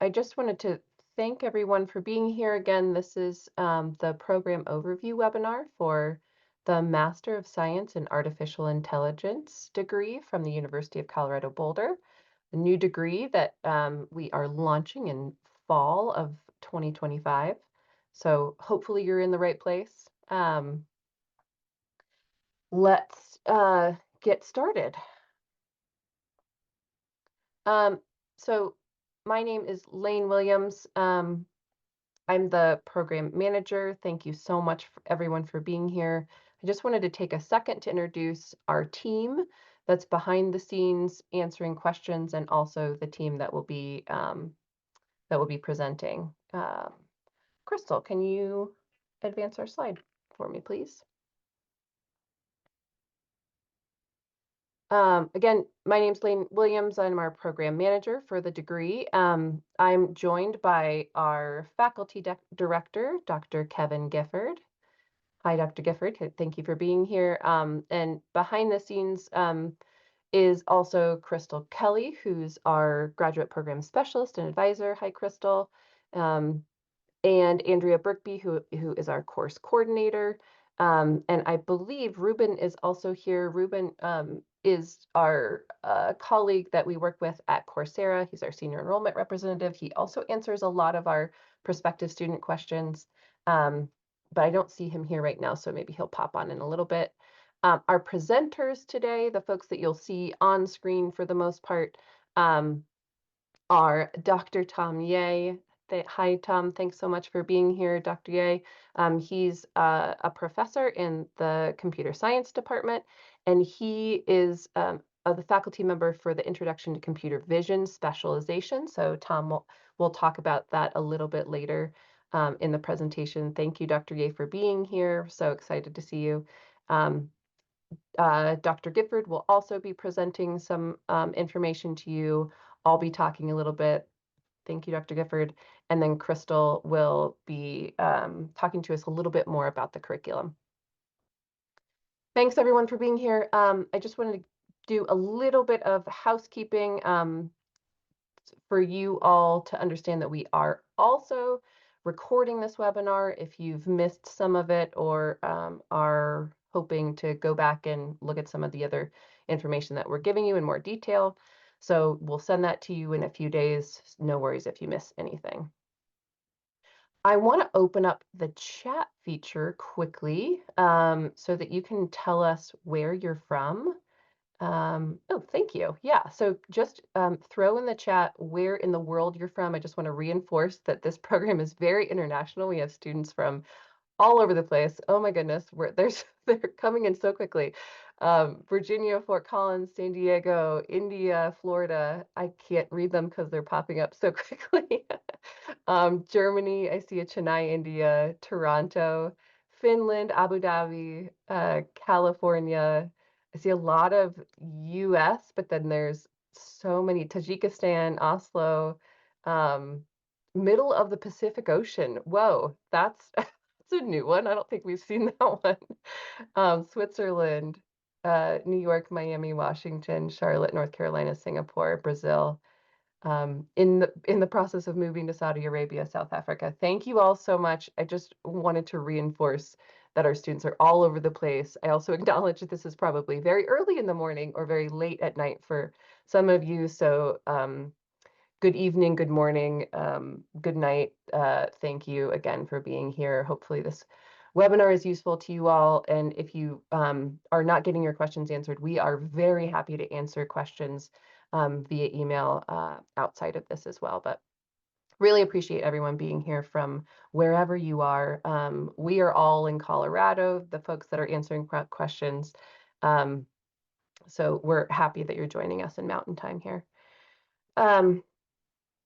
I just wanted to thank everyone for being here again. This is the program overview webinar for the Master of Science in Artificial Intelligence degree from the University of Colorado Boulder, a new degree that we are launching in fall of 2025. So hopefully you're in the right place. Let's get started. Um, so my name is Lane Williams. I'm the program manager. Thank you so much for everyone for being here. I just wanted to take a second to introduce our team that's behind the scenes answering questions, and also the team that will be presenting. Crystal, can you advance our slide for me, please? Again, my name's Lane Williams. I'm our program manager for the degree. I'm joined by our faculty director, Dr. Kevin Gifford. Hi, Dr. Gifford. Thank you for being here. And behind the scenes is also Crystal Kelly, who's our graduate program specialist and advisor. Hi, Crystal. And Andrea Birkby, who is our course coordinator. And I believe Ruben is also here. Ruben is our colleague that we work with at Coursera. He's our senior enrollment representative. He also answers a lot of our prospective student questions, but I don't see him here right now, so maybe he'll pop on in a little bit. Our presenters today, the folks that you'll see on screen for the most part, are Dr. Tom Ye. Hi, Tom. Thanks so much for being here, Dr. Ye. He's a professor in the computer science department, and he is the faculty member for the Introduction to Computer Vision specialization. So Tom will talk about that a little bit later in the presentation. Thank you, Dr. Ye, for being here. So excited to see you. Dr. Gifford will also be presenting some information to you. I'll be talking a little bit. Thank you, Dr. Gifford. And then Crystal will be talking to us a little bit more about the curriculum. Thanks, everyone, for being here. I just wanted to do a little bit of housekeeping for you all to understand that we are also recording this webinar. If you've missed some of it or are hoping to go back and look at some of the other information that we're giving you in more detail. So we'll send that to you in a few days. No worries if you miss anything. I want to open up the chat feature quickly so that you can tell us where you're from. Oh, thank you. Yeah, so just throw in the chat where in the world you're from. I just want to reinforce that this program is very international. We have students from all over the place. Oh my goodness, they're coming in so quickly. Virginia, Fort Collins, San Diego, India, Florida. I can't read them because they're popping up so quickly. Germany, I see a Chennai, India, Toronto, Finland, Abu Dhabi, California. I see a lot of US, but then there's so many, Tajikistan, Oslo, middle of the Pacific Ocean. Whoa, that's a new one. I don't think we've seen that one. Switzerland, New York, Miami, Washington, Charlotte, North Carolina, Singapore, Brazil. In the process of moving to Saudi Arabia, South Africa. Thank you all so much. I just wanted to reinforce that our students are all over the place. I also acknowledge that this is probably very early in the morning or very late at night for some of you. So good evening, good morning, good night. Thank you again for being here. Hopefully this webinar is useful to you all. And if you are not getting your questions answered, we are very happy to answer questions via email outside of this as well. But really appreciate everyone being here from wherever you are. We are all in Colorado, the folks that are answering questions. So we're happy that you're joining us in Mountain Time here.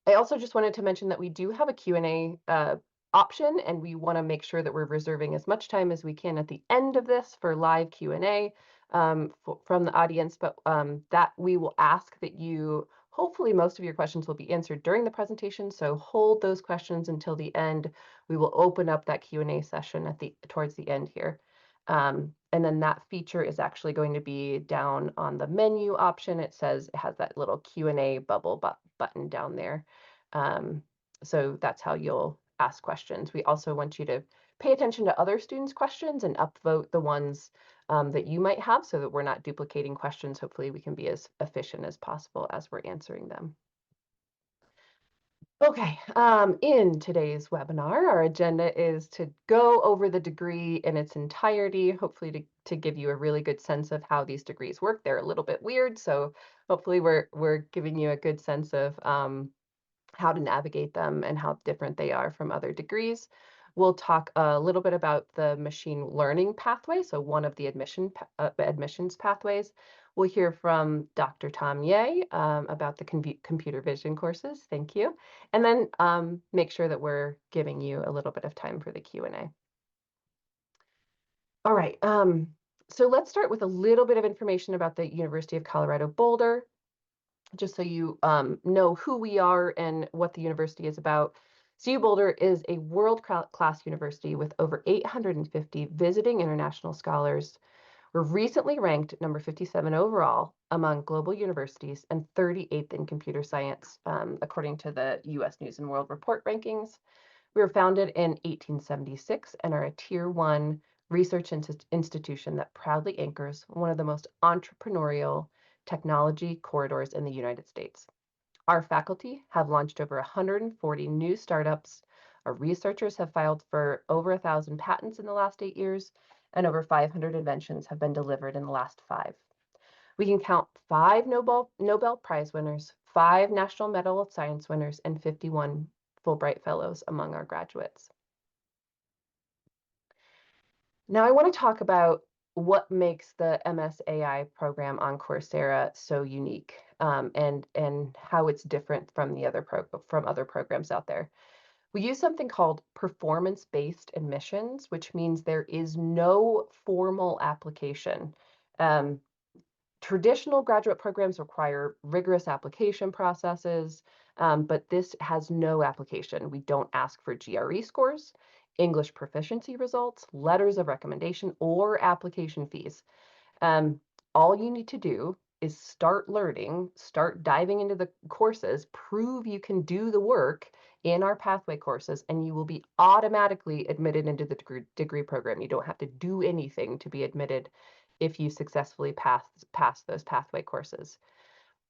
I also just wanted to mention that we do have a Q&A option, and we want to make sure that we're reserving as much time as we can at the end of this for live Q&A from the audience, but that we will ask that you, hopefully most of your questions will be answered during the presentation, so hold those questions until the end. We will open up that Q&A session towards the end here. And then that feature is actually going to be down on the menu option. It has that little Q&A bubble button down there. So that's how you'll ask questions. We also want you to pay attention to other students' questions and upvote the ones that you might have so that we're not duplicating questions. Hopefully we can be as efficient as possible as we're answering them. Okay, in today's webinar, our agenda is to go over the degree in its entirety, hopefully to give you a really good sense of how these degrees work. They're a little bit weird, so hopefully we're giving you a good sense of how to navigate them and how different they are from other degrees. We'll talk a little bit about the machine learning pathway, so one of the admissions pathways. We'll hear from Dr. Tom Ye about the computer vision courses. Thank you. And then make sure that we're giving you a little bit of time for the Q&A. All right, so let's start with a little bit of information about the University of Colorado Boulder, just so you know who we are and what the university is about. CU Boulder is a world-class university with over 850 visiting international scholars. We're recently ranked number 57 overall among global universities and 38th in computer science, according to the U.S. News and World Report rankings. We were founded in 1876 and are a Tier 1 research institution that proudly anchors one of the most entrepreneurial technology corridors in the United States. Our faculty have launched over 140 new startups. Our researchers have filed for over 1,000 patents in the last 8 years, and over 500 inventions have been delivered in the last 5. We can count 5 Nobel Prize winners, 5 National Medal of Science winners, and 51 Fulbright Fellows among our graduates. Now I want to talk about what makes the MSAI program on Coursera so unique, and how it's different from the other programs out there. We use something called performance-based admissions, which means there is no formal application. Traditional graduate programs require rigorous application processes, but this has no application. We don't ask for GRE scores, English proficiency results, letters of recommendation, or application fees. All you need to do is start learning, start diving into the courses, prove you can do the work in our pathway courses, and you will be automatically admitted into the degree program. You don't have to do anything to be admitted if you successfully pass those pathway courses.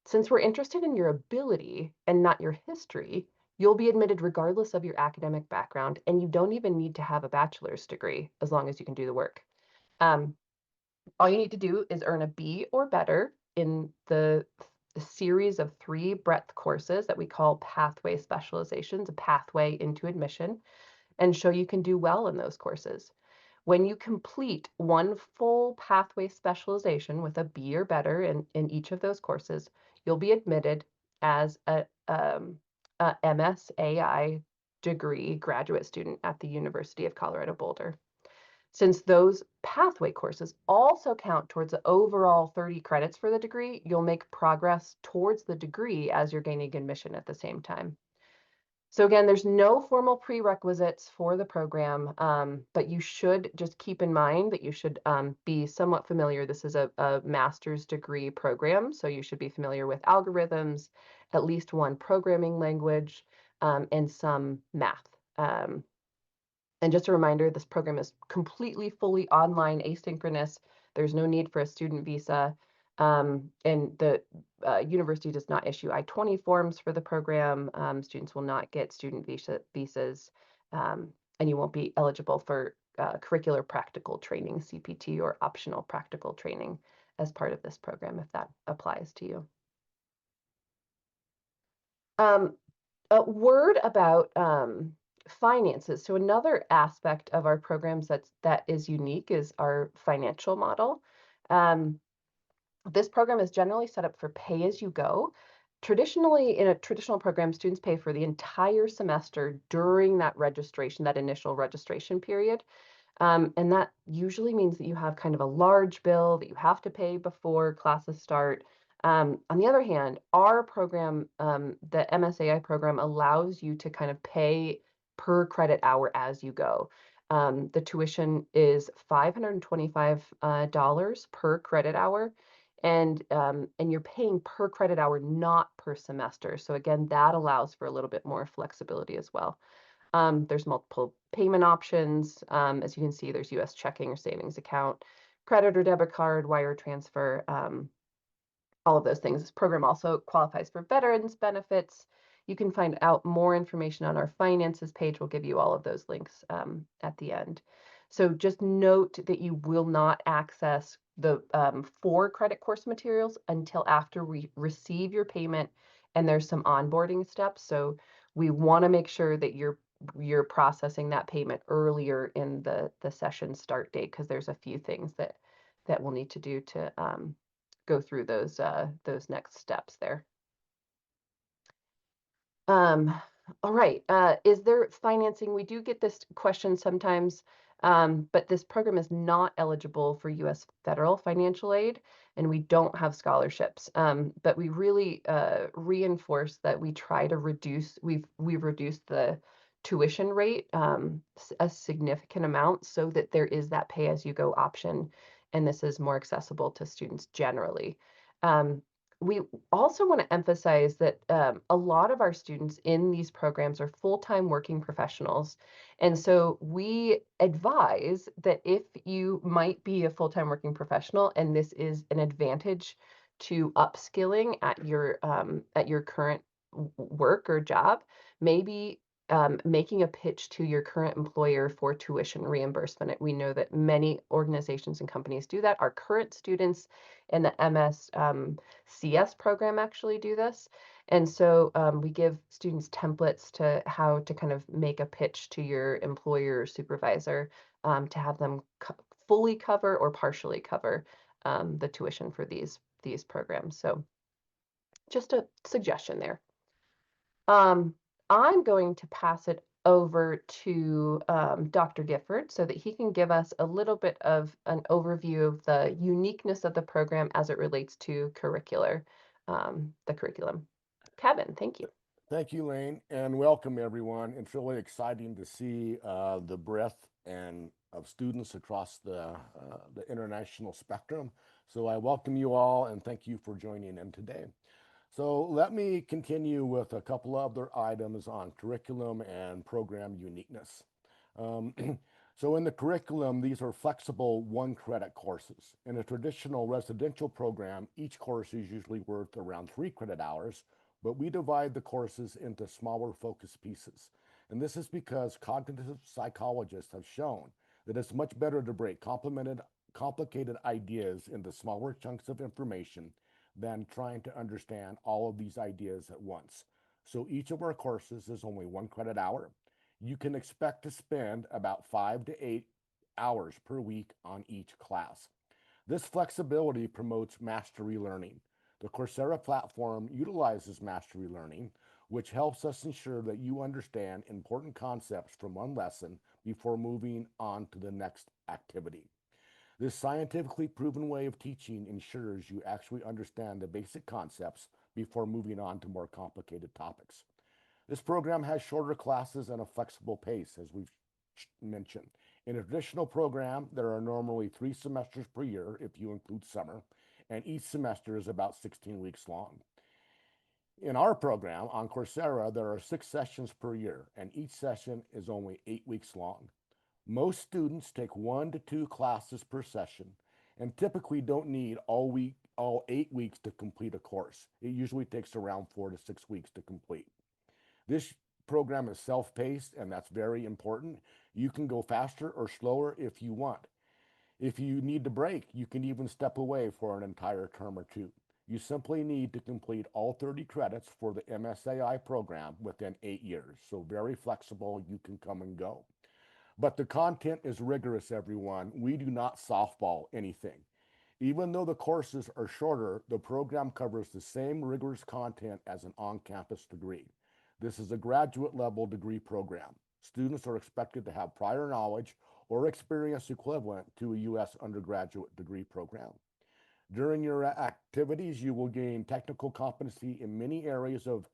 Since we're interested in your ability and not your history, you'll be admitted regardless of your academic background, and you don't even need to have a bachelor's degree as long as you can do the work. All you need to do is earn a B or better in the series of 3 breadth courses that we call pathway specializations, a pathway into admission, and show you can do well in those courses. When you complete one full pathway specialization with a B or better in each of those courses, you'll be admitted as a MSAI degree graduate student at the University of Colorado Boulder. Since those pathway courses also count towards the overall 30 credits for the degree, you'll make progress towards the degree as you're gaining admission at the same time. So again, there's no formal prerequisites for the program, but you should just keep in mind that you should be somewhat familiar. This is a master's degree program, so you should be familiar with algorithms, at least one programming language, and some math. And just a reminder, this program is completely, fully online, asynchronous. There's no need for a student visa. And the university does not issue I-20 forms for the program. Students will not get student visas, and you won't be eligible for curricular practical training, CPT, or optional practical training as part of this program, if that applies to you. A word about finances. So another aspect of our programs that is unique is our financial model. This program is generally set up for pay-as-you-go. Traditionally, in a traditional program, students pay for the entire semester during that registration, that initial registration period. And that usually means that you have kind of a large bill that you have to pay before classes start. On the other hand, our program, the MSAI program, allows you to kind of pay per credit hour as you go. The tuition is $525 per credit hour, and you're paying per credit hour, not per semester. So again, that allows for a little bit more flexibility as well. There's multiple payment options. As you can see, there's US checking or savings account, credit or debit card, wire transfer, all of those things. This program also qualifies for veterans benefits. You can find out more information on our finances page. We'll give you all of those links at the end. So just note that you will not access the 4 credit course materials until after we receive your payment, and there's some onboarding steps. So we want to make sure that you're processing that payment earlier in the session start date, because there's a few things that we'll need to do to go through those next steps there. All right. Is there financing? We do get this question sometimes, but this program is not eligible for U.S. federal financial aid, and we don't have scholarships. But we really reinforce that we try to reduce. We've reduced the tuition rate a significant amount so that there is that pay-as-you-go option, and this is more accessible to students generally. We also want to emphasize that a lot of our students in these programs are full-time working professionals. And so we advise that if you might be a full-time working professional and this is an advantage to upskilling at your current work or job, maybe making a pitch to your current employer for tuition reimbursement. We know that many organizations and companies do that. Our current students in the MS CS program actually do this. And so we give students templates to how to kind of make a pitch to your employer or supervisor to have them fully cover or partially cover the tuition for these programs. So just a suggestion there. I'm going to pass it over to Dr. Gifford so that he can give us a little bit of an overview of the uniqueness of the program as it relates to the curriculum. Kevin, thank you. Thank you, Lane, and welcome everyone. It's really exciting to see the breadth and of students across the international spectrum. So I welcome you all and thank you for joining in today. So let me continue with a couple other items on curriculum and program uniqueness. Um, so in the curriculum, these are flexible 1-credit courses. In a traditional residential program, each course is usually worth around 3 credit hours, but we divide the courses into smaller focus pieces. And this is because cognitive psychologists have shown that it's much better to break complicated ideas into smaller chunks of information than trying to understand all of these ideas at once. So each of our courses is only 1 credit hour. You can expect to spend about 5 to 8 hours per week on each class. This flexibility promotes mastery learning. The Coursera platform utilizes mastery learning, which helps us ensure that you understand important concepts from one lesson before moving on to the next activity. This scientifically proven way of teaching ensures you actually understand the basic concepts before moving on to more complicated topics. This program has shorter classes and a flexible pace, as we've mentioned. In a traditional program, there are normally 3 semesters per year if you include summer, and each semester is about 16 weeks long. In our program on Coursera, there are 6 sessions per year, and each session is only 8 weeks long. Most students take 1 to 2 classes per session and typically don't need all 8 weeks to complete a course. It usually takes around 4 to 6 weeks to complete. This program is self-paced, and that's very important. You can go faster or slower if you want. If you need to break, you can even step away for an entire term or 2. You simply need to complete all 30 credits for the MSAI program within 8 years. So very flexible, you can come and go. But the content is rigorous, everyone. We do not softball anything. Even though the courses are shorter, the program covers the same rigorous content as an on-campus degree. This is a graduate level degree program. Students are expected to have prior knowledge or experience equivalent to a U.S. undergraduate degree program. During your activities, you will gain technical competency in many areas of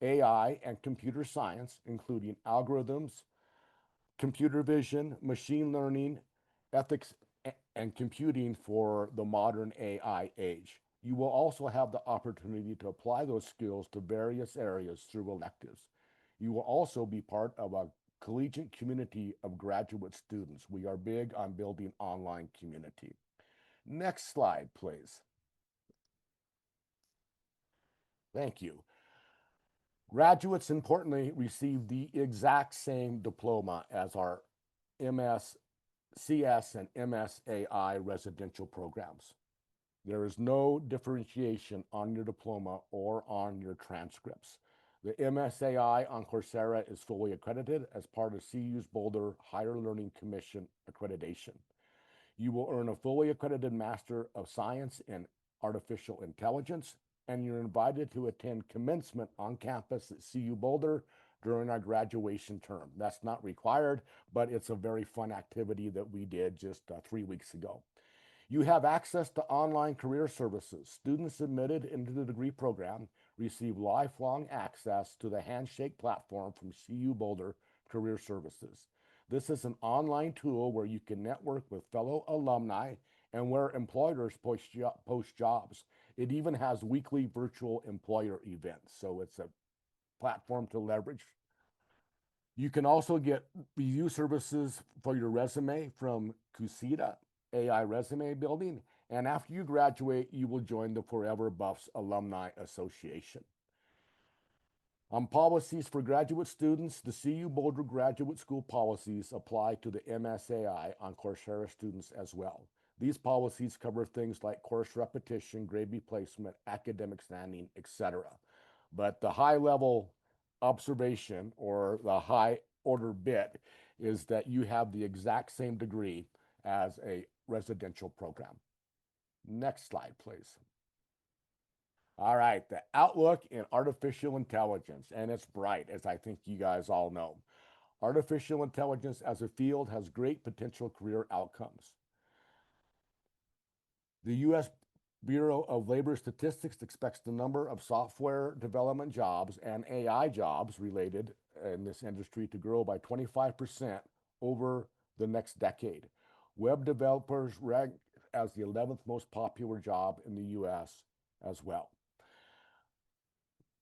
AI and computer science, including algorithms, computer vision, machine learning, ethics, and computing for the modern AI age. You will also have the opportunity to apply those skills to various areas through electives. You will also be part of a collegiate community of graduate students. We are big on building online community. Next slide, please. Thank you. Graduates, importantly, receive the exact same diploma as our MS, CS, and MSAI residential programs. There is no differentiation on your diploma or on your transcripts. The MSAI on Coursera is fully accredited as part of CU's Boulder Higher Learning Commission accreditation. You will earn a fully accredited Master of Science in Artificial Intelligence, and you're invited to attend commencement on campus at CU Boulder during our graduation term. That's not required, but it's a very fun activity that we did just 3 weeks ago. You have access to online career services. Students admitted into the degree program receive lifelong access to the Handshake platform from CU Boulder Career Services. This is an online tool where you can network with fellow alumni and where employers post jobs. It even has weekly virtual employer events, so it's a platform to leverage. You can also get review services for your resume from Coursera, AI resume building, and after you graduate, you will join the Forever Buffs Alumni Association. On policies for graduate students, the CU Boulder Graduate School policies apply to the MSAI on Coursera students as well. These policies cover things like course repetition, grade replacement, academic standing, etc. But the high-level observation or the high order bit is that you have the exact same degree as a residential program. Next slide, please. All right, the outlook in artificial intelligence, and it's bright, as I think you guys all know. Artificial intelligence as a field has great potential career outcomes. The U.S. Bureau of Labor Statistics expects the number of software development jobs and AI jobs related in this industry to grow by 25% over the next decade. Web developers rank as the 11th most popular job in the U.S. as well.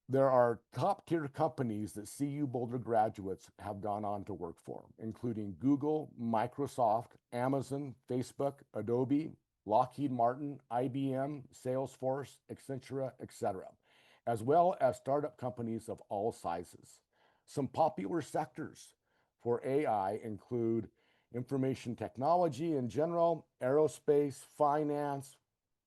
There are top-tier companies that CU Boulder graduates have gone on to work for, including Google, Microsoft, Amazon, Facebook, Adobe, Lockheed Martin, IBM, Salesforce, Accenture, etc., as well as startup companies of all sizes. Some popular sectors for AI include information technology in general, aerospace, finance.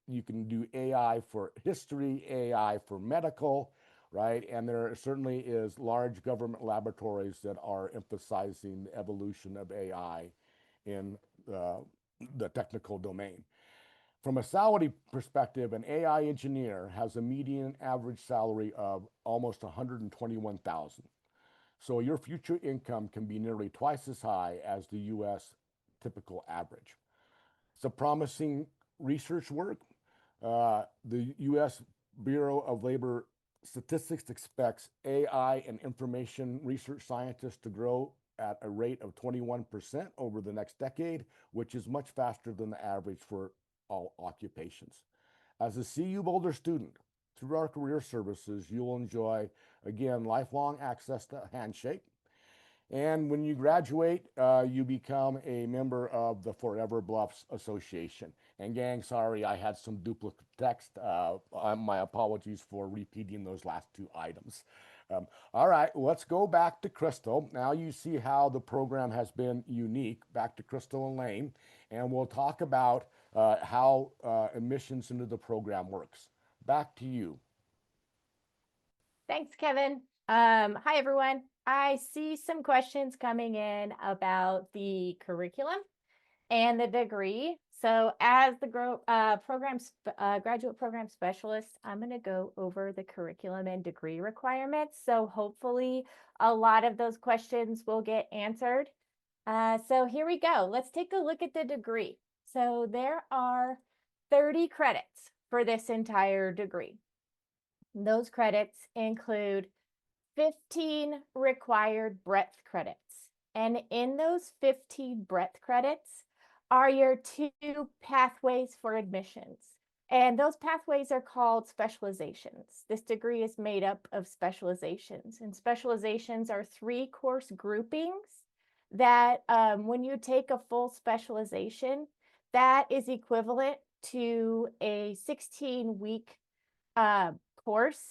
You can do AI for history, AI for medical, right? And there certainly is large government laboratories that are emphasizing the evolution of AI in the technical domain. From a salary perspective, an AI engineer has a median average salary of almost $121,000. So your future income can be nearly twice as high as the U.S. typical average. It's a promising research work. The U.S. Bureau of Labor Statistics expects AI and information research scientists to grow at a rate of 21% over the next decade, which is much faster than the average for all occupations. As a CU Boulder student, through our career services, you will enjoy, again, lifelong access to Handshake. And when you graduate, you become a member of the Forever Bluffs Association. And gang, sorry, I had some duplicate text. My apologies for repeating those last two items. All right, let's go back to Crystal. Now you see how the program has been unique. Back to Crystal and Lane. And we'll talk about how admissions into the program works. Back to you. Thanks, Kevin. Hi, everyone. I see some questions coming in about the curriculum and the degree. So as the graduate program specialist, I'm going to go over the curriculum and degree requirements. So hopefully a lot of those questions will get answered. So here we go. Let's take a look at the degree. So there are 30 credits for this entire degree. Those credits include 15 required breadth credits. And in those 15 breadth credits are your 2 pathways for admissions. And those pathways are called specializations. This degree is made up of specializations, and specializations are 3 course groupings that when you take a full specialization, that is equivalent to a 16-week course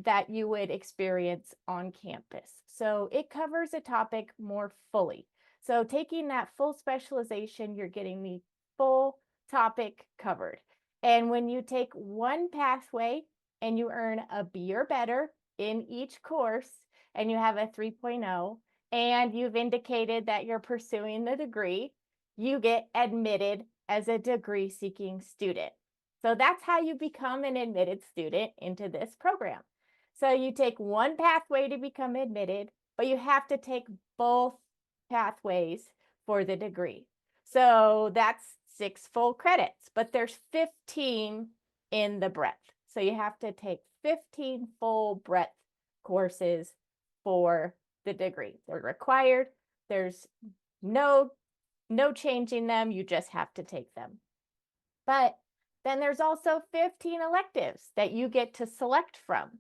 that you would experience on campus. So it covers a topic more fully. So taking that full specialization, you're getting the full topic covered. And when you take one pathway and you earn a B or better in each course, and you have a 3.0, and you've indicated that you're pursuing the degree, you get admitted as a degree seeking student. So that's how you become an admitted student into this program. So you take one pathway to become admitted, but you have to take both pathways for the degree. So that's 6 full credits, but there's 15 in the breadth. So you have to take 15 full breadth courses for the degree. They're required. There's no changing them. You just have to take them. But then there's also 15 electives that you get to select from.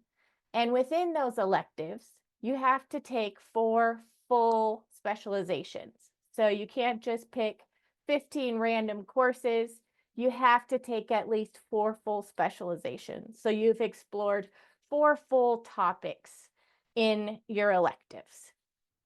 And within those electives, you have to take 4 full specializations. So you can't just pick 15 random courses. You have to take at least 4 full specializations. So you've explored 4 full topics in your electives.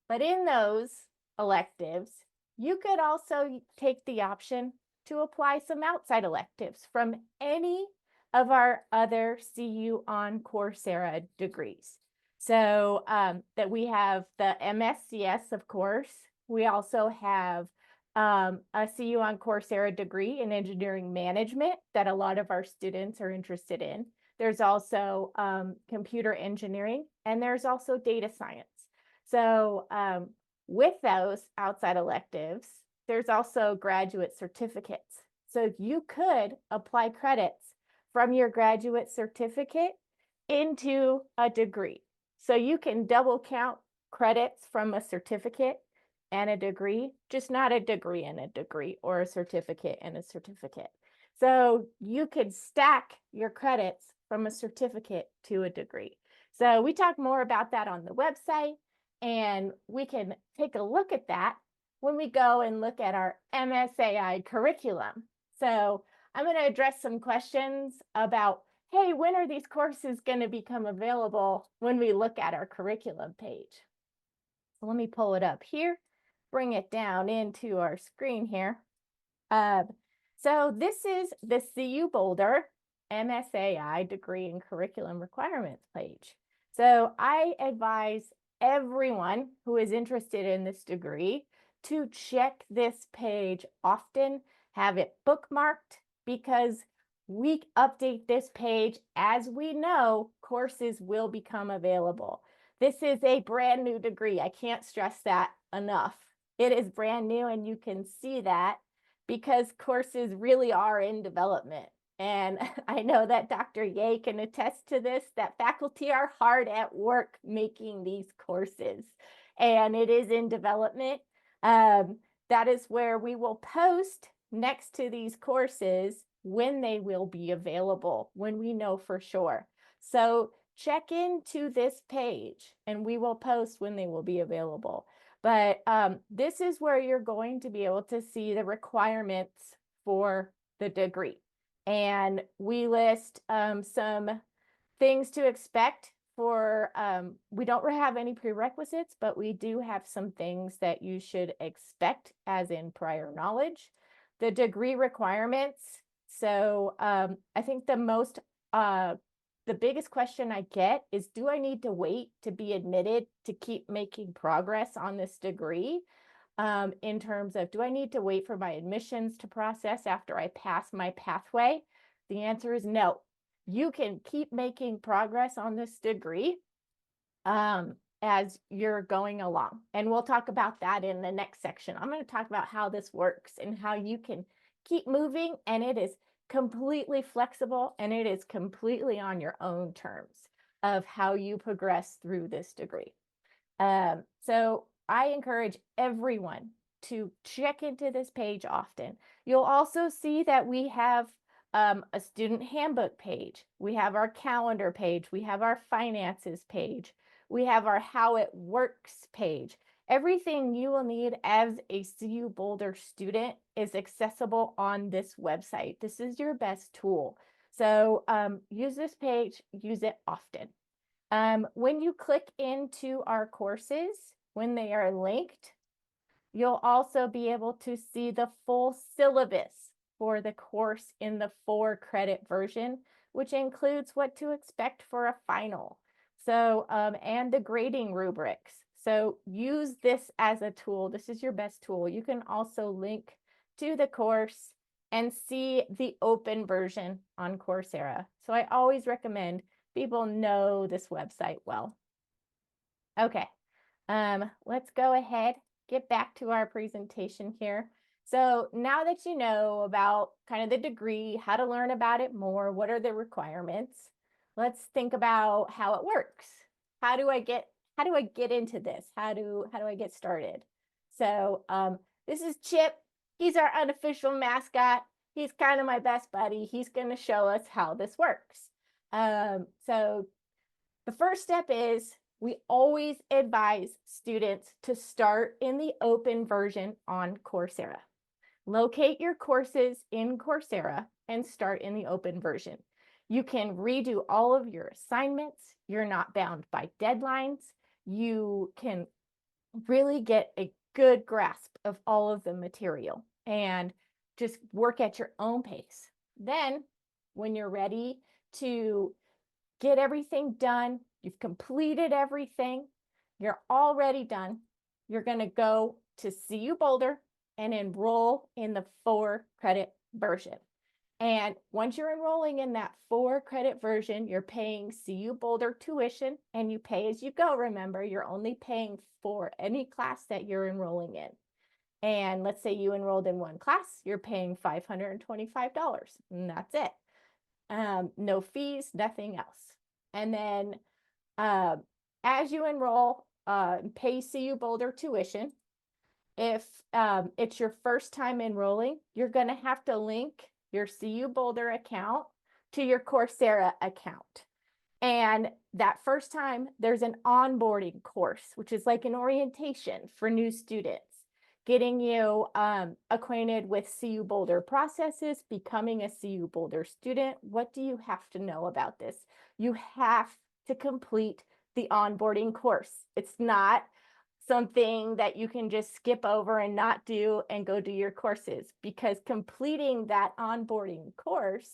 But in those electives, you could also take the option to apply some outside electives from any of our other CU on Coursera degrees. So that we have the MSCS, of course. We also have a CU on Coursera degree in engineering management that a lot of our students are interested in. There's also computer engineering, and there's also data science. So with those outside electives, there's also graduate certificates. So you could apply credits from your graduate certificate into a degree. So you can double count credits from a certificate and a degree, just not a degree and a degree, or a certificate and a certificate. So you could stack your credits from a certificate to a degree. So we talk more about that on the website, and we can take a look at that when we go and look at our MSAI curriculum. So I'm going to address some questions about, hey, when are these courses going to become available when we look at our curriculum page? So let me pull it up here, bring it down into our screen here. So this is the CU Boulder MSAI degree and curriculum requirements page. So I advise everyone who is interested in this degree to check this page often, have it bookmarked, because we update this page as we know courses will become available. This is a brand new degree. I can't stress that enough. It is brand new, and you can see that because courses really are in development. And I know that Dr. Ye can attest to this, that faculty are hard at work making these courses, and it is in development. That is where we will post next to these courses when they will be available, when we know for sure. So check into this page and we will post when they will be available. But this is where you're going to be able to see the requirements for the degree. And we list some things to expect for, we don't have any prerequisites, but we do have some things that you should expect, as in prior knowledge. The degree requirements. So I think the biggest question I get is, do I need to wait to be admitted to keep making progress on this degree? In terms of, do I need to wait for my admissions to process after I pass my pathway? The answer is no. You can keep making progress on this degree as you're going along. And we'll talk about that in the next section. I'm going to talk about how this works and how you can keep moving, and it is completely flexible, and it is completely on your own terms of how you progress through this degree. So I encourage everyone to check into this page often. You'll also see that we have a student handbook page. We have our calendar page. We have our finances page. We have our how it works page. Everything you will need as a CU Boulder student is accessible on this website. This is your best tool. So use this page, use it often. When you click into our courses, when they are linked, you'll also be able to see the full syllabus for the course in the 4-credit version, which includes what to expect for a final. So, and the grading rubrics. So use this as a tool. This is your best tool. You can also link to the course and see the open version on Coursera. So I always recommend people know this website well. Okay, let's go ahead, get back to our presentation here. So now that you know about kind of the degree, how to learn about it more, what are the requirements, let's think about how it works. How do I get into this? How do I get started? So this is Chip. He's our unofficial mascot. He's kind of my best buddy. He's going to show us how this works. So the first step is we always advise students to start in the open version on Coursera. Locate your courses in Coursera and start in the open version. You can redo all of your assignments. You're not bound by deadlines. You can really get a good grasp of all of the material and just work at your own pace. Then, when you're ready to get everything done, you've completed everything, you're already done, you're going to go to CU Boulder and enroll in the 4-credit version. And once you're enrolling in that 4-credit version, you're paying CU Boulder tuition, and you pay as you go. Remember, you're only paying for any class that you're enrolling in. And let's say you enrolled in one class, you're paying $525, and that's it. No fees, nothing else. And then as you enroll, pay CU Boulder tuition. If it's your first time enrolling, you're going to have to link your CU Boulder account to your Coursera account. And that first time, there's an onboarding course, which is like an orientation for new students, getting you acquainted with CU Boulder processes, becoming a CU Boulder student. What do you have to know about this? You have to complete the onboarding course. It's not something that you can just skip over and not do and go do your courses, because completing that onboarding course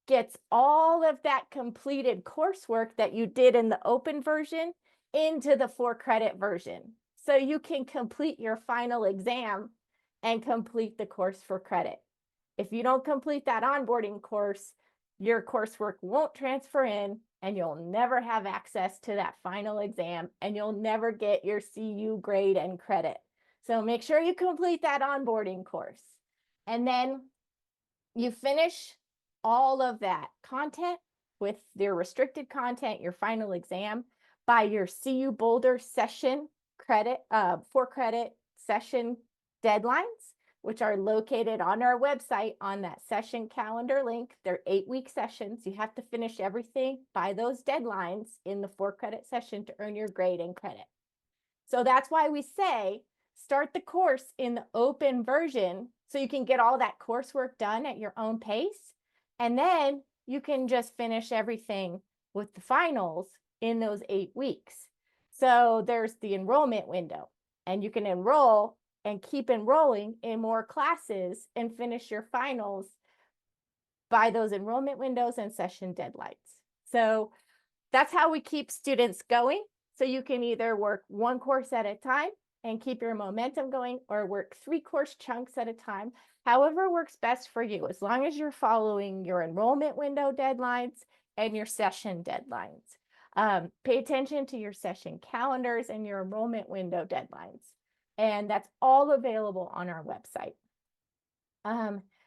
gets all of that completed coursework that you did in the open version into the 4-credit version. So you can complete your final exam and complete the course for credit. If you don't complete that onboarding course, your coursework won't transfer in, and you'll never have access to that final exam, and you'll never get your CU grade and credit. So make sure you complete that onboarding course. And then you finish all of that content with your restricted content, your final exam, by your CU Boulder session credit, 4-credit session deadlines, which are located on our website on that session calendar link. They're 8-week sessions. You have to finish everything by those deadlines in the 4-credit session to earn your grade and credit. So that's why we say start the course in the open version so you can get all that coursework done at your own pace. And then you can just finish everything with the finals in those 8 weeks. So there's the enrollment window, and you can enroll and keep enrolling in more classes and finish your finals by those enrollment windows and session deadlines. So that's how we keep students going. So you can either work one course at a time and keep your momentum going, or work 3 course chunks at a time, however works best for you, as long as you're following your enrollment window deadlines and your session deadlines. Pay attention to your session calendars and your enrollment window deadlines. And that's all available on our website.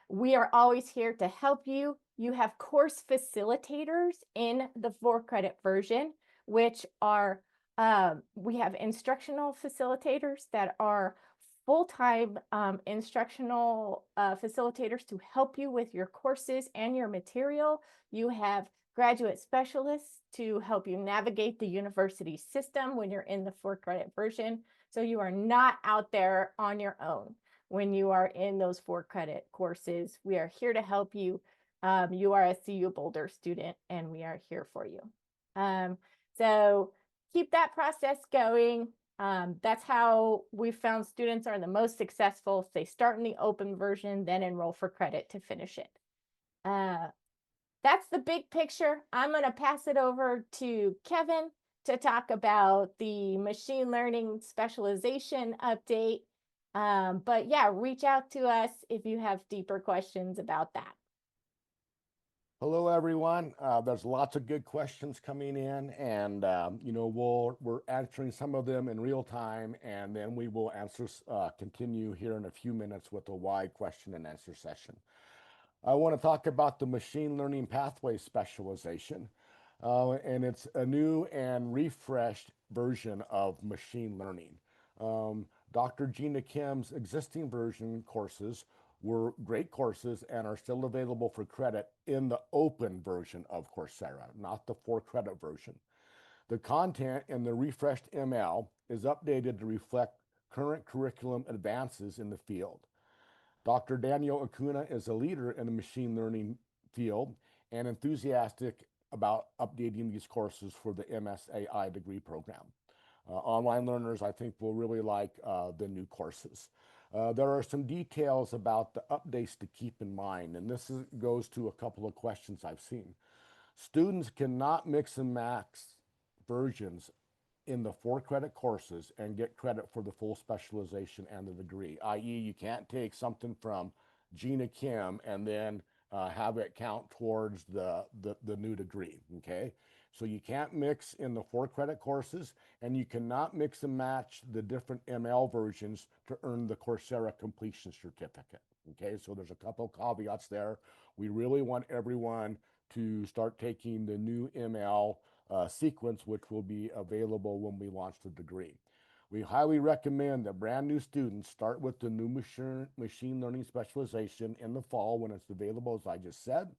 We are always here to help you. You have course facilitators in the 4-credit version, which are, we have instructional facilitators that are full-time instructional facilitators to help you with your courses and your material. You have graduate specialists to help you navigate the university system when you're in the 4-credit version. So you are not out there on your own when you are in those 4-credit courses. We are here to help you. You are a CU Boulder student, and we are here for you. So keep that process going. That's how we found students are the most successful. If they start in the open version, then enroll for credit to finish it. That's the big picture. I'm going to pass it over to Kevin to talk about the machine learning specialization update. But yeah, reach out to us if you have deeper questions about that. Hello, everyone. There's lots of good questions coming in, and we're answering some of them in real time, and then we will continue here in a few minutes with a wide question and answer session. I want to talk about the machine learning pathway specialization, and it's a new and refreshed version of machine learning. Dr. Gina Kim's existing version courses were great courses and are still available for credit in the open version of Coursera, not the 4-credit version. The content in the refreshed ML is updated to reflect current curriculum advances in the field. Dr. Daniel Acuna is a leader in the machine learning field and enthusiastic about updating these courses for the MSAI degree program. Online learners, I think, will really like the new courses. There are some details about the updates to keep in mind, and this goes to a couple of questions I've seen. Students cannot mix and match versions in the 4-credit courses and get credit for the full specialization and the degree, i.e. you can't take something from Gina Kim and then have it count towards the new degree, okay? So you can't mix in the 4-credit courses, and you cannot mix and match the different ML versions to earn the Coursera completion certificate, okay? So there's a couple of caveats there. We really want everyone to start taking the new ML sequence, which will be available when we launch the degree. We highly recommend that brand new students start with the new machine learning specialization in the fall when it's available, as I just said.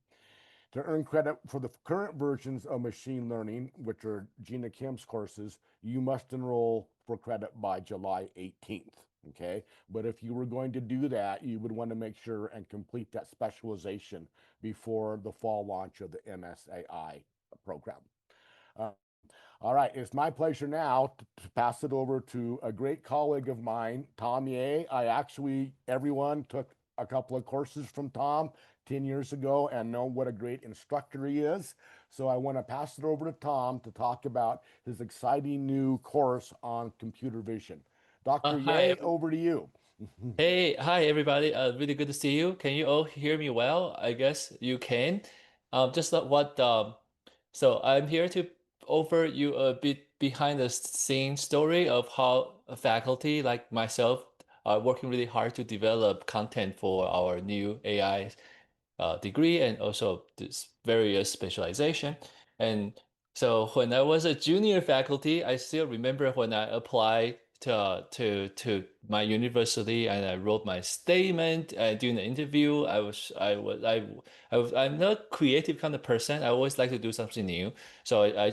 To earn credit for the current versions of machine learning, which are Gina Kim's courses, you must enroll for credit by July 18th, okay? But if you were going to do that, you would want to make sure and complete that specialization before the fall launch of the MSAI program. All right, it's my pleasure now to pass it over to a great colleague of mine, Tom Ye. Everyone took a couple of courses from Tom 10 years ago and know what a great instructor he is. So I want to pass it over to Tom to talk about his exciting new course on computer vision. Dr. Ye, over to you. Hey, hi everybody. Really good to see you. Can you all hear me well? I guess you can. So I'm here to offer you a bit behind the scenes story of how a faculty like myself are working really hard to develop content for our new AI degree and also this various specialization. And so when I was a junior faculty, I still remember when I applied to my university and I wrote my statement during the interview. I'm not a creative kind of person. I always like to do something new. So I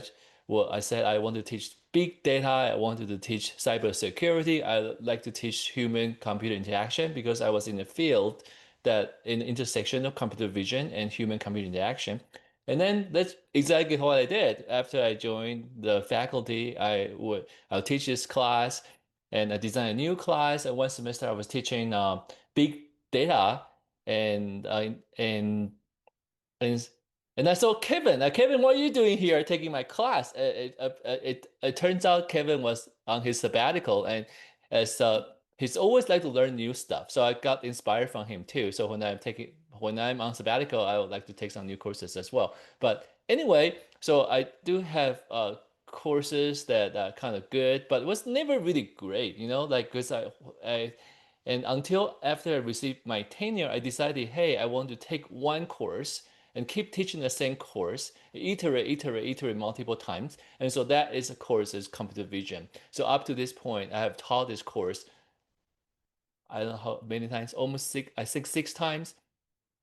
said I want to teach big data. I wanted to teach cybersecurity. I like to teach human-computer interaction because I was in the field that in the intersection of computer vision and human-computer interaction. And then that's exactly what I did. After I joined the faculty, I'll teach this class, and I designed a new class. And one semester I was teaching big data, and and and I saw Kevin. Kevin, what are you doing here taking my class? It turns out Kevin was on his sabbatical, and as he's always like to learn new stuff. So I got inspired from him too. So when I'm on sabbatical, I would like to take some new courses as well. But anyway, so I do have courses that are kind of good, but it was never really great, like because and until after I received my tenure, I decided, hey, I want to take one course and keep teaching the same course, iterate multiple times. And so that is a course is computer vision. So up to this point, I have taught this course I don't know how many times, almost six, I think 6 times.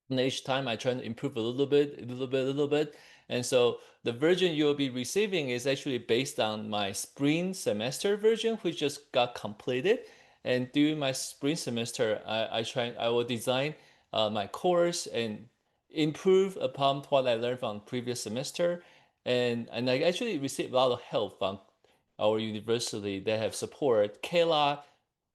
And each time I try to improve a little bit, a little bit, a little bit. And so the version you'll be receiving is actually based on my spring semester version, which just got completed. And during my spring semester, I will design my course and improve upon what I learned from previous semester. And I actually received a lot of help from our university. They have support Kayla,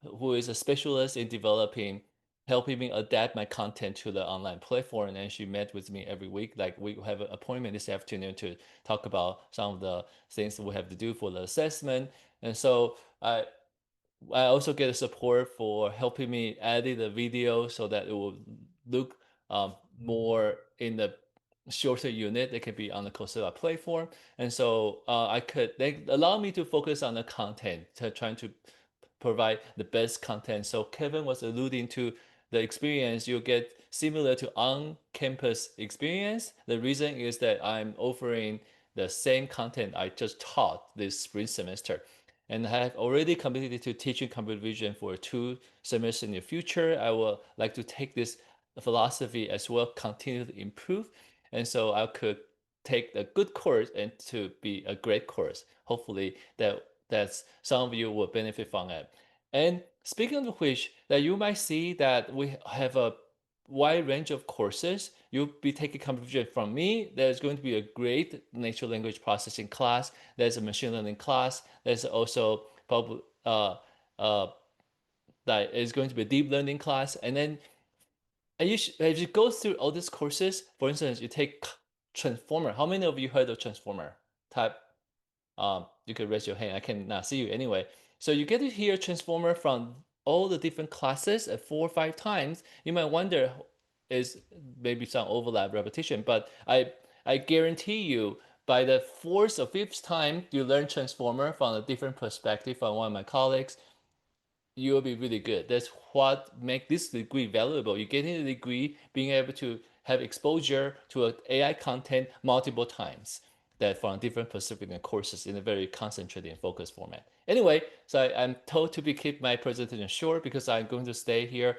who is a specialist in developing, helping me adapt my content to the online platform. And she met with me every week. Like we have an appointment this afternoon to talk about some of the things that we have to do for the assessment. And so I also get support for helping me edit the video so that it will look more in the shorter unit that can be on the Coursera platform. And so they allow me to focus on the content, trying to provide the best content. So Kevin was alluding to the experience you get similar to on-campus experience. The reason is that I'm offering the same content I just taught this spring semester. And I have already committed to teaching computer vision for 2 semesters in the future. I would like to take this philosophy as well, continue to improve. And so I could take a good course and to be a great course. Hopefully that's some of you will benefit from it. And speaking of which, that you might see that we have a wide range of courses. You'll be taking computer vision from me. There's going to be a great natural language processing class. There's a machine learning class. There's also probably that is going to be a deep learning class. And then as you go through all these courses, for instance, you take Transformer. How many of you heard of Transformer? Type you can raise your hand. I cannot see you anyway. So you get to hear Transformer from all the different classes at 4 or 5 times. You might wonder, is maybe some overlap repetition, but I guarantee you by the 4th or 5th time you learn Transformer from a different perspective from one of my colleagues, you will be really good. That's what makes this degree valuable. You're getting a degree, being able to have exposure to AI content multiple times that from different perspectives and courses in a very concentrated and focused format. Anyway, so I'm told to keep my presentation short because I'm going to stay here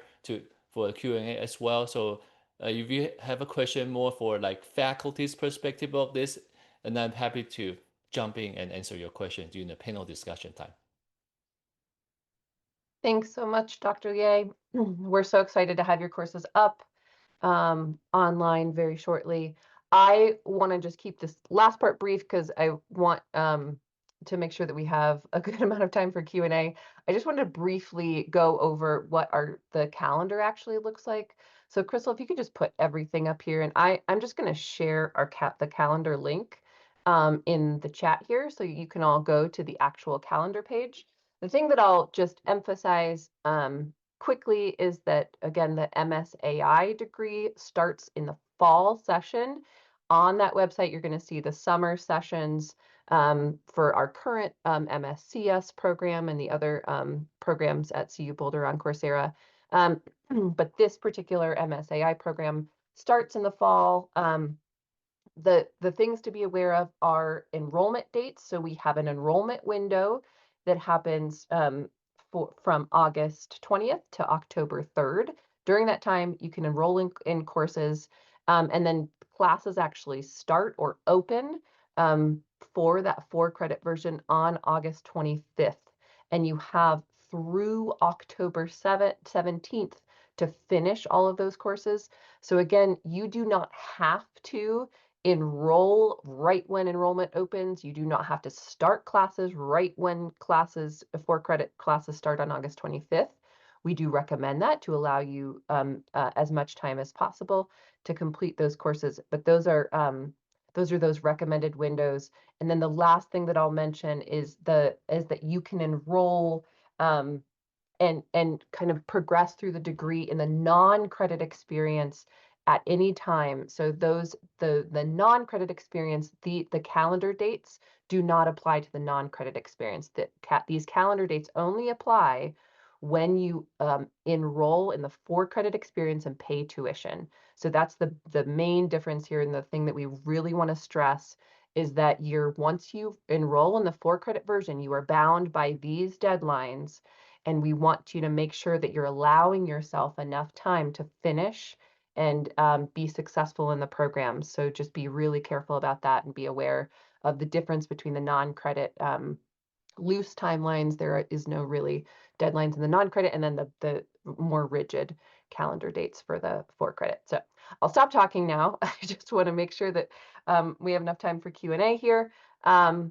for the Q&A as well. So if you have a question more for like faculty's perspective of this, and I'm happy to jump in and answer your question during the panel discussion time. Thanks so much, Dr. Ye. We're so excited to have your courses up online very shortly. I want to just keep this last part brief because I want to make sure that we have a good amount of time for Q&A. I just wanted to briefly go over what the calendar actually looks like. So Crystal, if you could just put everything up here, and I'm just going to share the calendar link in the chat here so you can all go to the actual calendar page. The thing that I'll just emphasize quickly is that, again, the MSAI degree starts in the fall session. On that website, you're going to see the summer sessions for our current MSCS program and the other programs at CU Boulder on Coursera. But this particular MSAI program starts in the fall. The things to be aware of are enrollment dates. So we have an enrollment window that happens from August 20th to October 3rd. During that time, you can enroll in courses, and then classes actually start or open for that 4-credit version on August 25th. And you have through October 17th to finish all of those courses. So again, you do not have to enroll right when enrollment opens. You do not have to start classes right when 4-credit classes start on August 25th. We do recommend that to allow you as much time as possible to complete those courses. But those are those recommended windows. And then the last thing that I'll mention is that you can enroll and kind of progress through the degree in the non-credit experience at any time. So the non-credit experience, the calendar dates do not apply to the non-credit experience. These calendar dates only apply when you enroll in the 4-credit experience and pay tuition. So that's the main difference here, and the thing that we really want to stress is that once you enroll in the 4-credit version, you are bound by these deadlines. and we want you to make sure that you're allowing yourself enough time to finish and be successful in the program. So just be really careful about that and be aware of the difference between the non-credit loose timelines. There is no really deadlines in the non-credit, and then the more rigid calendar dates for the for credit. So I'll stop talking now. I just want to make sure that we have enough time for Q&A here. A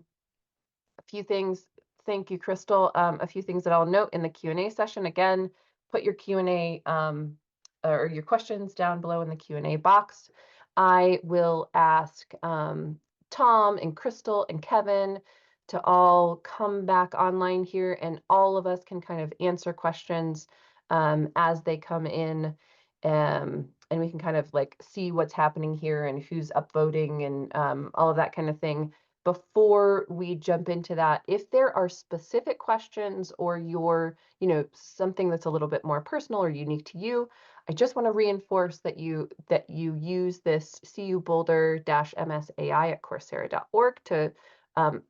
few things. Thank you, Crystal. A few things that I'll note in the Q&A session. Again, put your Q&A or your questions down below in the Q&A box. I will ask Tom and Crystal and Kevin to all come back online here, and all of us can kind of answer questions as they come in. And we can kind of like see what's happening here and who's upvoting and all of that kind of thing. Before we jump into that, if there are specific questions or something that's a little bit more personal or unique to you, I just want to reinforce that you use this CU Boulder MSAI at Coursera.org to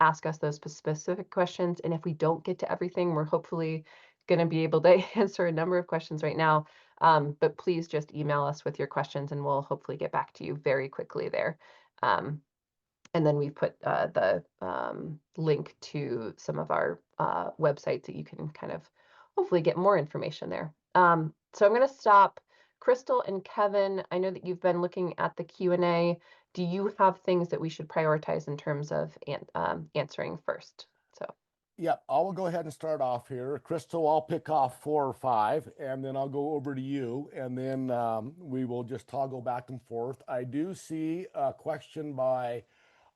ask us those specific questions. And if we don't get to everything, we're hopefully going to be able to answer a number of questions right now. But please just email us with your questions and we'll hopefully get back to you very quickly there. And then we put the link to some of our websites that you can kind of hopefully get more information there. So I'm going to stop. Crystal and Kevin, I know that you've been looking at the Q&A. Do you have things that we should prioritize in terms of answering first? So. Yeah, I'll go ahead and start off here. Crystal, I'll pick off 4 or 5, and then I'll go over to you, and then we will just toggle back and forth. I do see a question by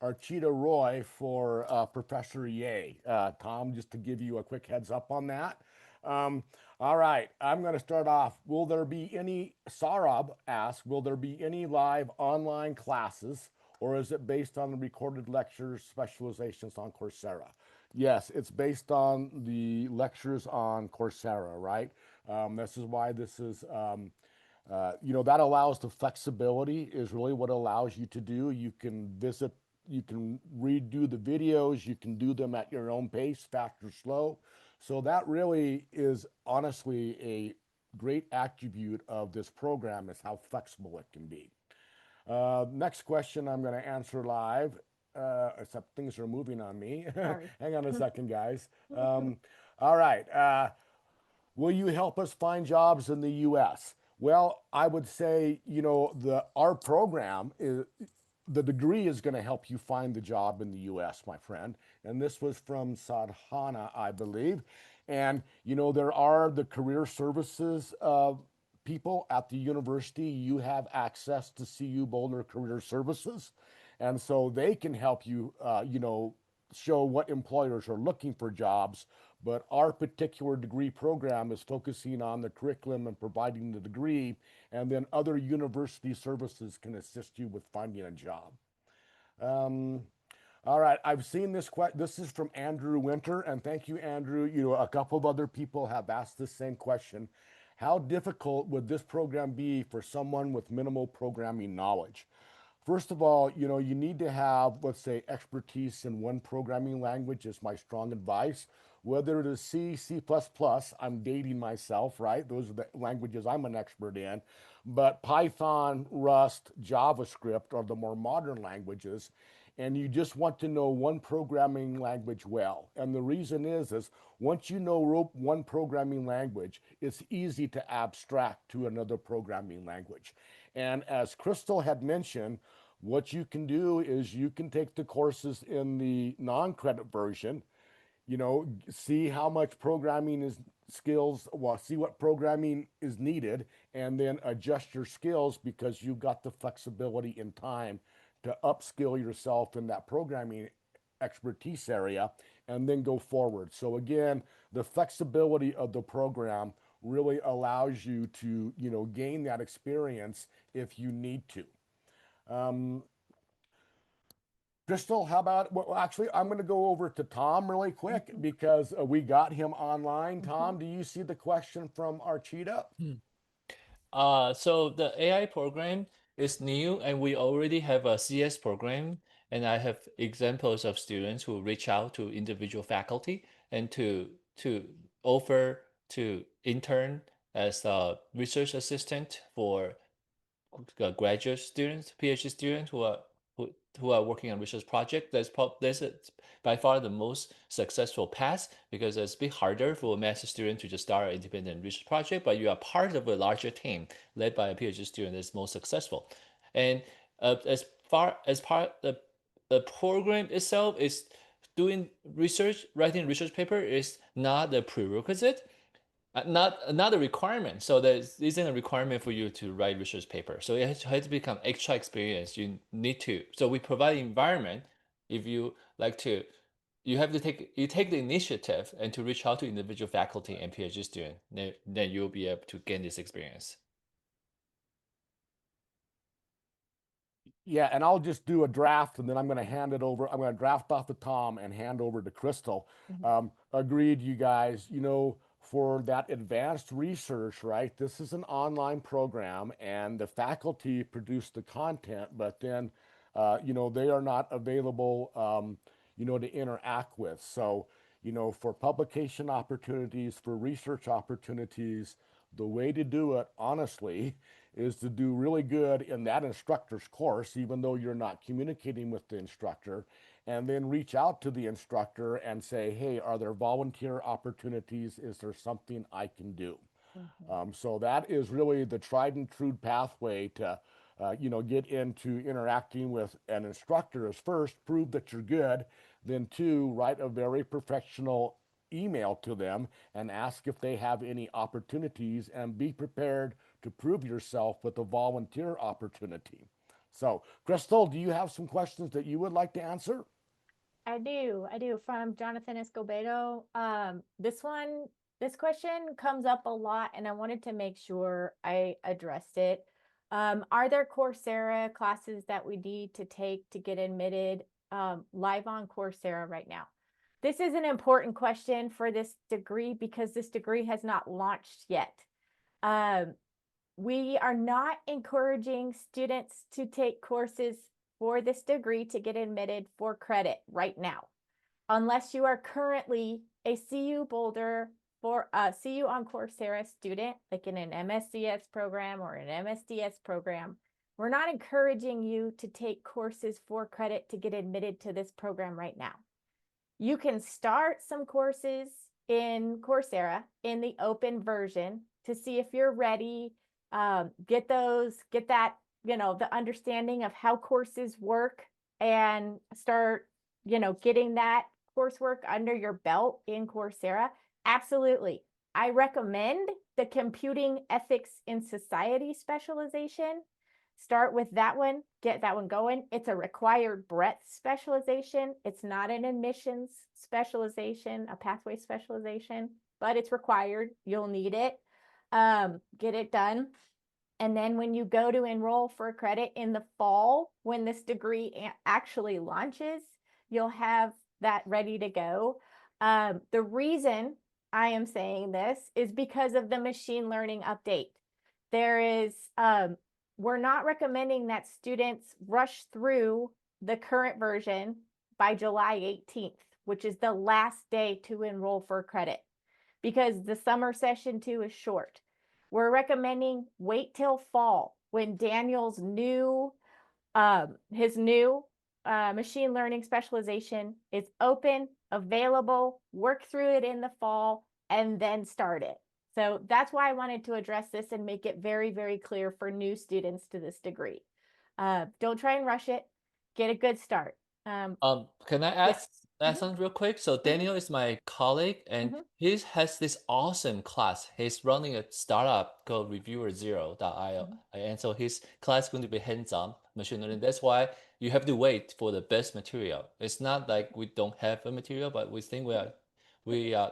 Archita Roy for Professor Ye. Tom, just to give you a quick heads up on that. All right, I'm going to start off. Will there be any, Sarab asks, will there be any live online classes, or is it based on the recorded lectures, specializations on Coursera? Yes, it's based on the lectures on Coursera, right? This is why this is, that allows the flexibility is really what allows you to do. You can visit, you can redo the videos, you can do them at your own pace, fast or slow. So that really is honestly a great attribute of this program is how flexible it can be. Next question I'm going to answer live. Except things are moving on me. Hang on a second, guys. All right. Will you help us find jobs in the U.S.? Well, I would say, our program is, the degree is going to help you find the job in the U.S., my friend. And this was from Sadhana, I believe. And, there are the career services people at the university. You have access to CU Boulder Career Services. And so they can help you, show what employers are looking for jobs. But our particular degree program is focusing on the curriculum and providing the degree. And then other university services can assist you with finding a job. All right, I've seen this question. This is from Andrew Winter. And thank you, Andrew. A couple of other people have asked the same question. How difficult would this program be for someone with minimal programming knowledge? First of all, you need to have, let's say, expertise in one programming language is my strong advice. Whether it is C, C++, I'm dating myself, right? Those are the languages I'm an expert in. But Python, Rust, JavaScript are the more modern languages. And you just want to know one programming language well. And the reason is once you know one programming language, it's easy to abstract to another programming language. And as Crystal had mentioned, what you can do is you can take the courses in the non-credit version, see how much programming is skills, see what programming is needed, and then adjust your skills because you've got the flexibility in time to upskill yourself in that programming expertise area and then go forward. So again, the flexibility of the program really allows you to, gain that experience if you need to. Crystal, how about, well, actually, I'm going to go over to Tom really quick because we got him online. Tom, do you see the question from Archita? So the AI program is new and we already have a CS program, and I have examples of students who reach out to individual faculty and to offer to intern as a research assistant for graduate students, PhD students who are working on research project. That's by far the most successful path because it's a bit harder for a master's student to just start an independent research project, but you are part of a larger team led by a PhD student that's most successful. And as far as part the program itself is doing research, writing research paper is not a prerequisite, not a requirement. So there isn't a requirement for you to write research paper. So it has to become extra experience. You need to. So we provide environment. If you like to, you have to take the initiative and to reach out to individual faculty and PhD student. Then you'll be able to gain this experience. Yeah, and I'll just do a draft and then I'm going to hand it over. I'm going to draft off to Tom and hand over to Crystal. Agreed, you guys. You know, for that advanced research, right? This is an online program and the faculty produce the content, but then, you know, they are not available, you know, to interact with. So, you know, for publication opportunities, for research opportunities, the way to do it, honestly, is to do really good in that instructor's course, even though you're not communicating with the instructor, and then reach out to the instructor and say, hey, are there volunteer opportunities? Is there something I can do? So that is really the tried and true pathway to, you know, get into interacting with an instructor is first, prove that you're good, then two, write a very professional email to them and ask if they have any opportunities and be prepared to prove yourself with a volunteer opportunity. So, Crystal, do you have some questions that you would like to answer? I do. From Jonathan Escobedo. This question comes up a lot, and I wanted to make sure I addressed it. Are there Coursera classes that we need to take to get admitted live on Coursera right now? This is an important question for this degree because this degree has not launched yet. We are not encouraging students to take courses for this degree to get admitted for credit right now, unless you are currently a CU Boulder for a CU on Coursera student, like in an MSCS program or an MSDS program. We're not encouraging you to take courses for credit to get admitted to this program right now. You can start some courses in Coursera in the open version to see if you're ready. Get that, you know, the understanding of how courses work and start, you know, getting that coursework under your belt in Coursera. Absolutely. I recommend the Computing Ethics in Society specialization. Start with that one, get that one going. It's a required breadth specialization. It's not an admissions specialization, a pathway specialization, but it's required. You'll need it. Get it done. And then when you go to enroll for credit in the fall, when this degree actually launches, you'll have that ready to go. The reason I am saying this is because of the machine learning update. We're not recommending that students rush through the current version by July 18th, which is the last day to enroll for credit, because the summer session 2 is short. We're recommending wait till fall when Daniel's new machine learning specialization is open, available, work through it in the fall, and then start it. So that's why I wanted to address this and make it very, very clear for new students to this degree. Don't try and rush it. Get a good start. Can I ask something real quick? So Daniel is my colleague, and he has this awesome class. He's running a startup called reviewer0.io, and so his class is going to be hands-on machine learning. That's why you have to wait for the best material. It's not like we don't have a material, but we think we are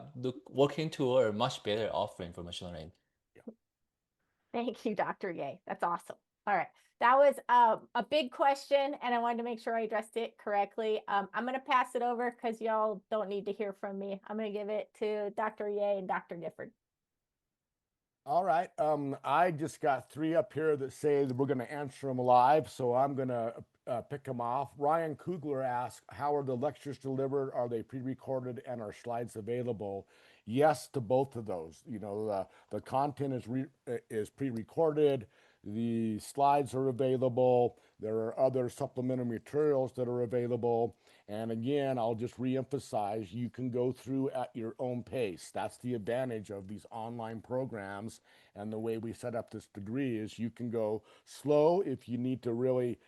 working toward a much better offering for machine learning. Thank you, Dr. Ye. That's awesome. All right. That was a big question, and I wanted to make sure I addressed it correctly. I'm going to pass it over because y'all don't need to hear from me. I'm going to give it to Dr. Ye and Dr. Gifford. All right. I just got 3 up here that say that we're going to answer them live, so I'm going to pick them off. Ryan Kugler asked, how are the lectures delivered? Are they pre-recorded and are slides available? yes to both of those. The content is pre-recorded, the slides are available, there are other supplementary materials that are available. And again, I'll just reemphasize, you can go through at your own pace. That's the advantage of these online programs. And the way we set up this degree is you can go slow if you need to really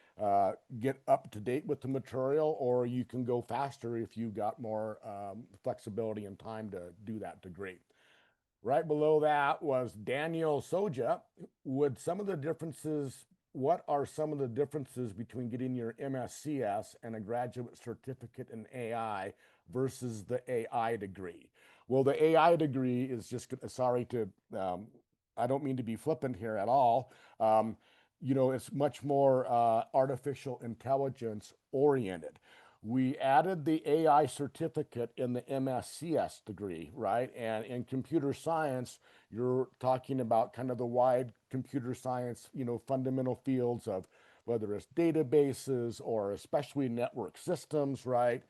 get up to date with the material, or you can go faster if you've got more flexibility and time to do that degree. Right below that was Daniel Soja. What are some of the differences between getting your MSCS and a graduate certificate in AI versus the AI degree? Well, the AI degree is just, I don't mean to be flippant here at all. It's much more artificial intelligence oriented. We added the AI certificate in the MSCS degree, right? And in computer science, you're talking about kind of the wide computer science, fundamental fields of whether it's databases or especially network systems, right?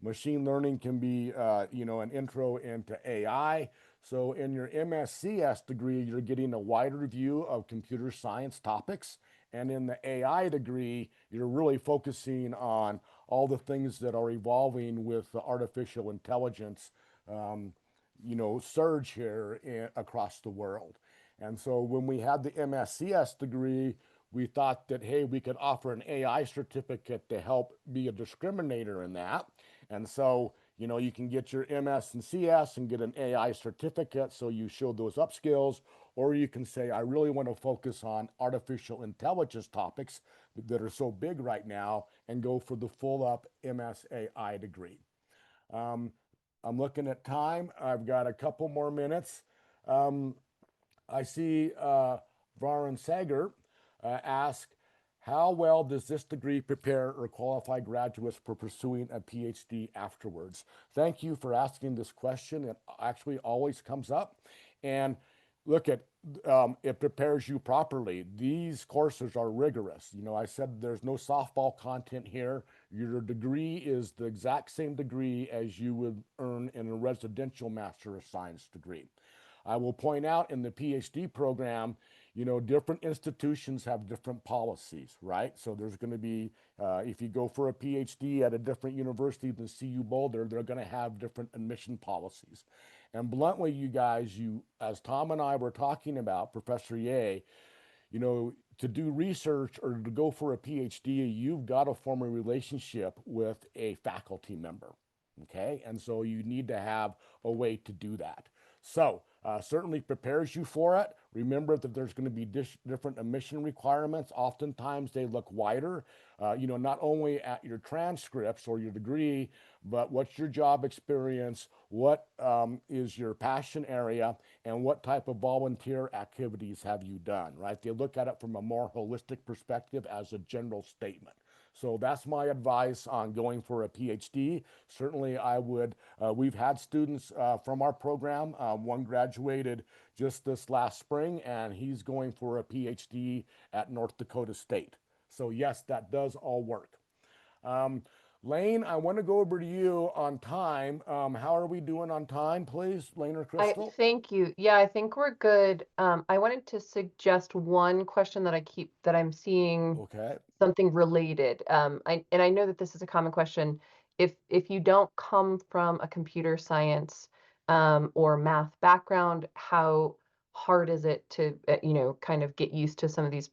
Machine learning can be, an intro into AI. So in your MSCS degree, you're getting a wider view of computer science topics. And in the AI degree, you're really focusing on all the things that are evolving with the artificial intelligence, surge here across the world. And so when we had the MSCS degree, we thought that, hey, we could offer an AI certificate to help be a discriminator in that. And so, you can get your MS and CS and get an AI certificate, so you show those up skills, or you can say, I really want to focus on artificial intelligence topics that are so big right now and go for the full up MSAI degree. I'm looking at time. I've got a couple more minutes. I see Varun Sagar ask, how well does this degree prepare or qualify graduates for pursuing a PhD afterwards? Thank you for asking this question. It actually always comes up. And look at it prepares you properly. These courses are rigorous. I said there's no softball content here. Your degree is the exact same degree as you would earn in a residential Master of Science degree. I will point out in the PhD program, different institutions have different policies, right? So there's going to be, if you go for a PhD at a different university than CU Boulder, they're going to have different admission policies. And bluntly, you guys, as Tom and I were talking about, Professor Ye, to do research or to go for a PhD, you've got to form a relationship with a faculty member, okay? And so you need to have a way to do that. So certainly prepares you for it. Remember that there's going to be different admission requirements. Oftentimes they look wider, not only at your transcripts or your degree, but what's your job experience, what is your passion area, and what type of volunteer activities have you done, right? They look at it from a more holistic perspective as a general statement. So that's my advice on going for a PhD. Certainly we've had students from our program. One graduated just this last spring, and he's going for a PhD at North Dakota State. So yes, that does all work. Lane, I want to go over to you on time. How are we doing on time, please, Lane or Crystal? Thank you. Yeah, I think we're good. I wanted to suggest one question that I'm seeing. Okay. Something related. I know that this is a common question. If you don't come from a computer science or math background, how hard is it to kind of get used to some of these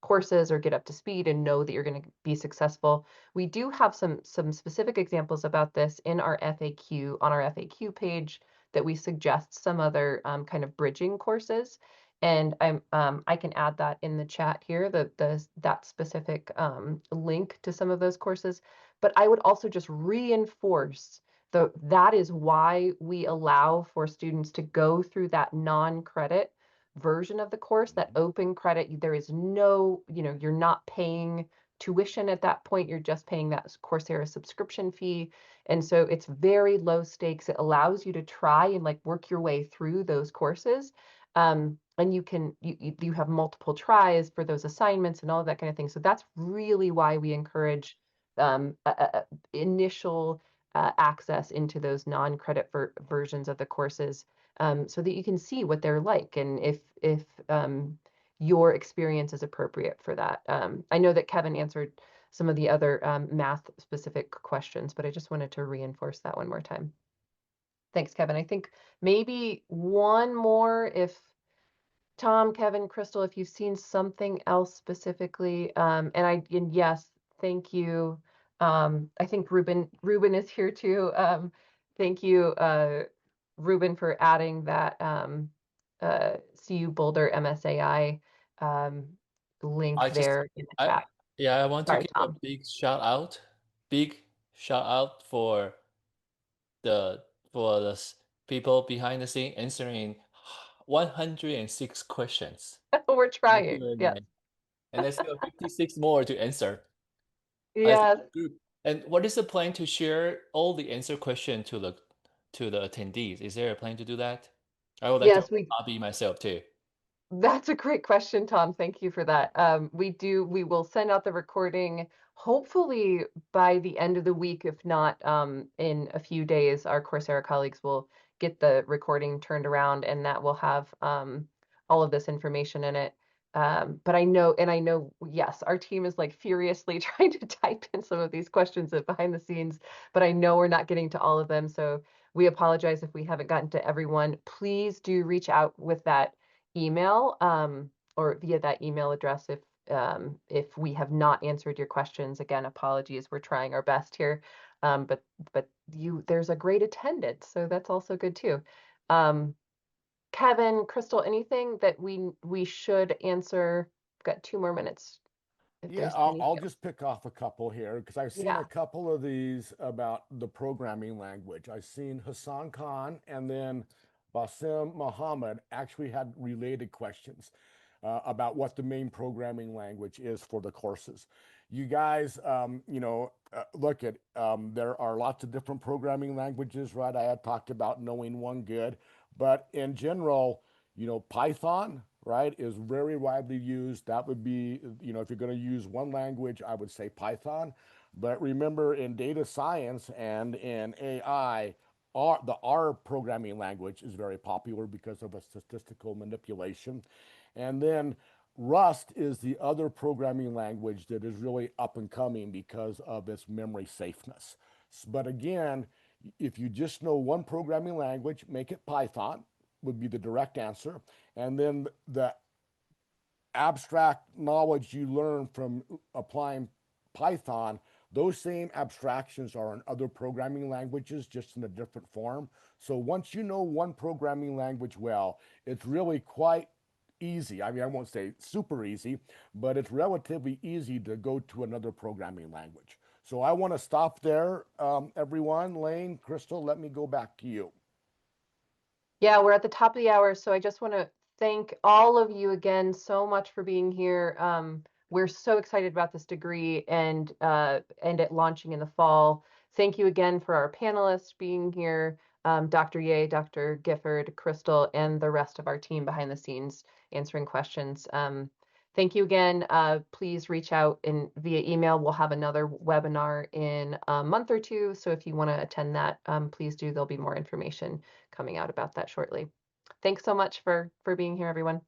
courses or get up to speed and know that you're going to be successful? We do have some specific examples about this in our FAQ on our FAQ page that we suggest some other kind of bridging courses. And I can add that in the chat here, that specific link to some of those courses. But I would also just reinforce that is why we allow for students to go through that non-credit version of the course, that open credit. There is no, you're not paying tuition at that point. You're just paying that Coursera subscription fee. And so it's very low stakes. It allows you to try and work your way through those courses. And you have multiple tries for those assignments and all of that kind of thing. So that's really why we encourage initial access into those non-credit versions of the courses, so that you can see what they're like and if your experience is appropriate for that. I know that Kevin answered some of the other math specific questions, but I just wanted to reinforce that one more time. Thanks, Kevin. I think maybe one more, if Tom, Kevin, Crystal, if you've seen something else specifically, and yes, thank you. I think Ruben is here too. Thank you, Ruben, for adding that CU Boulder MSAI link I just there in the I chat. yeah, I want to Sorry, give a Tom. big shout out for the people behind the scene answering 106 questions. We're Thank you trying. very Yes. much. And there's still 56 more to answer. I think Yes. the group. And what is the plan to share all the answer question to the attendees? Is there a plan to do that? I would like to Yes, we lobby myself too. That's a great question, Tom. Thank you for that. We will send out the recording hopefully by the end of the week. If not, in a few days, our Coursera colleagues will get the recording turned around and that will have all of this information in it. But I know, yes, our team is like furiously trying to type in some of these questions behind the scenes, but I know we're not getting to all of them. So we apologize if we haven't gotten to everyone. Please do reach out with that email or via that email address if we have not answered your questions. Again, apologies, we're trying our best here, but there's a great attendance, so that's also good too. Kevin, Crystal, anything that we should answer? We've got 2 more minutes if Yeah, there's I'll anything. just pick off a couple here because I've seen Yeah. a couple of these about the programming language. I've seen Hassan Khan and then Basim Mohammed actually had related questions about what the main programming language is for the courses. You guys, look at there are lots of different programming languages, right? I had talked about knowing one good, but in general, Python, right, is very widely used. That would be, if you're going to use one language, I would say Python. But remember, in data science and in AI, the R programming language is very popular because of a statistical manipulation. And then Rust is the other programming language that is really up and coming because of its memory safeness. But again, if you just know one programming language, make it Python, would be the direct answer. And then the abstract knowledge you learn from applying Python, those same abstractions are in other programming languages, just in a different form. So once you know one programming language well, it's really quite easy. I mean, I won't say super easy, but it's relatively easy to go to another programming language. So I want to stop there, everyone. Lane, Crystal, let me go back to you. Yeah, we're at the top of the hour, so I just want to thank all of you again so much for being here. We're so excited about this degree and it launching in the fall. Thank you again for our panelists being here, Dr. Ye, Dr. Gifford, Crystal, and the rest of our team behind the scenes answering questions. Thank you again. Please reach out via email. We'll have another webinar in a month or two, so if you want to attend that, please do. There'll be more information coming out about that shortly. Thanks so much for being here, everyone.